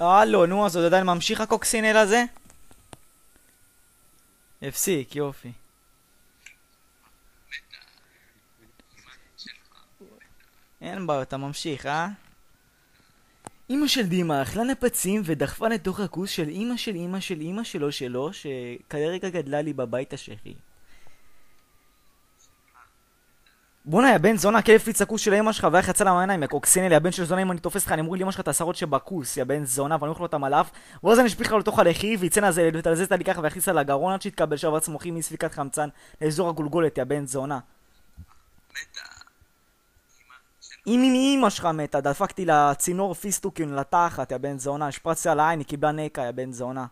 הלו, נו, אז עוד עדיין ממשיך הקוקסינל הזה? הפסיק, יופי. אין בעיות, אתה ממשיך, אה? אמא של דימה אכלה נפצים ודחפה לתוך הכוס של אמא של אמא של אמא שלו שכרגע גדלה לי בבית השכי. בוא'נה, יא בן זונה, הכלב פיץ הכוס של אמא שלך ואיך יצא לה מהעיניים, יא קוקסינל, יא בן של זונה, אם אני תופס לך, אני אמור לאמא שלך את השערות שבכוס, יא בן זונה, ואני אוכל אותם עליו, ואז אני אשפיך לו לתוך הלחי, ויצא נזה, ותלזז לי ככה ויכניס לה לגרון עד שיתקבל שבץ מוחי מספיקת חמצן לאזור הגולגולת, יא בן זונה. אם אמא שלך מתה, דפקתי לה צינור פיסטוקים לתחת, יא בן זונה, השפרצתי על העין, היא קיבלה נקה, יא בן זונה.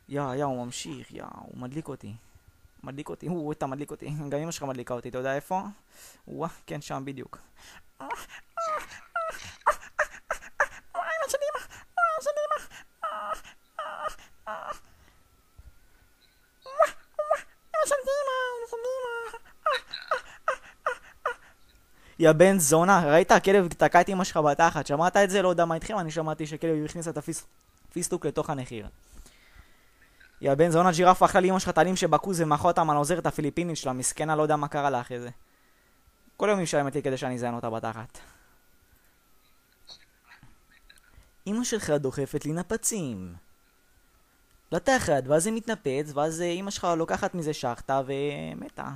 הוא ממשיך, הוא מדליק אותי. מדליק אותי, אתה מדליק אותי, גם אמא שלך מדליקה אותי, אתה יודע איפה? כן, שם בדיוק. יא בן זונה, ראית? הכלב תקע את אמא שלך בתחת, שמעת את זה? לא יודע מה איתכם, אני שמעתי שכלב הכניס את הפיסטוק לתוך הנחיר. יא בן זונה, ג'ירפה אכלה לי אמא שלך טלים שבכוס ומאכלה אותם על העוזרת הפיליפינית שלה, מסכנה, לא יודע מה קרה לה אחרי זה. כל יום היא משלמת לי כדי שאני אזיין אותה בתחת. אמא שלך דוחפת לי נפצים לתחת, ואז זה מתנפץ, ואז אמא שלך לוקחת מזה שחטה ומתה.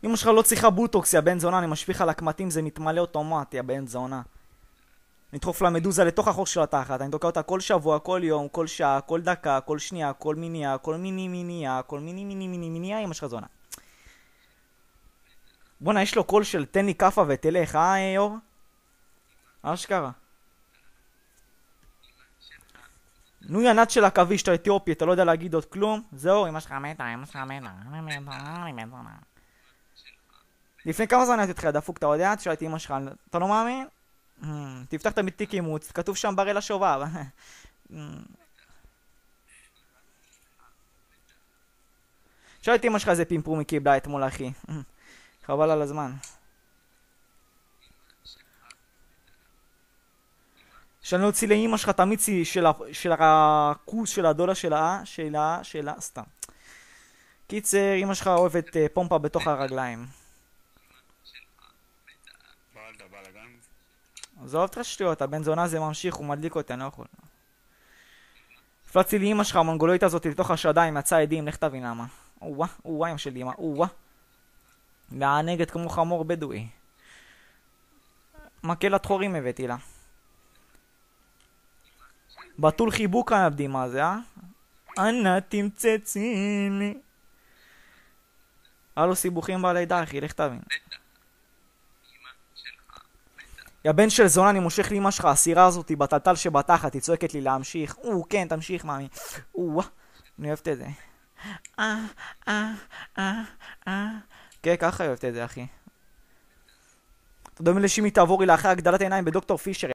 אמא שלך לא צריכה בוטוקס, יא בן זונה, אני משפיך על הקמטים, זה מתמלא אוטומט, יא בן זונה. נדחוף לה מדוזה לתוך החור של התחת, אני תוקע אותה כל שבוע, כל יום, כל שעה, כל דקה, כל שנייה, כל מיניה, כל מיני מיניה, אמא שלך זונה. בוא'נה, יש לו קול של תן לי כפה ותלך, יור? אשכרה. נו ינד של הכביש, אתה אתיופי, אתה לא יודע להגיד עוד כלום? זהו, אמא שלך מתה, אמא שלך מתה. לפני כמה זמן הייתי אותך דפוק, אתה יודע? שאלתי אמא שלך, אתה לא מאמין? תפתח את תיק אימוץ, כתוב שם ברי לשובב. שאלתי אמא שלך איזה פימפום היא קיבלה אתמול, אחי. חבל על הזמן. שאני אוציא לאמא שלך את המיצי של הכוס של הדולה שלה, סתם. קיצר, אמא שלך אוהבת פומפה בתוך הרגליים. עזוב אותך שטויות, הבן זונה זה ממשיך, הוא מדליק אותי, אני לא יכול. הפלצתי לי אמא שלך, המונגולואית הזאת, לתוך השדיים, יצא עדים, לך תבין למה. אמא של אמא, והנגד כמו חמור בדואי. מקל התחורים הבאתי לה. בטול חיבוק הנבדים מה זה, אנא תמצצי לי. היה לו סיבוכים בלידה, אחי, לך תבין. יא בן של זונה, אני מושך לאמא שלך, הסירה הזאת היא בטלטל שבתחת, היא צועקת לי להמשיך. כן, תמשיך, מאמי. אני אוהבת את זה. כן, ככה אוהבת את זה, אחי. אתה דומה לשימי תעבורי לאחרי הגדלת העיניים בדוקטור פישר.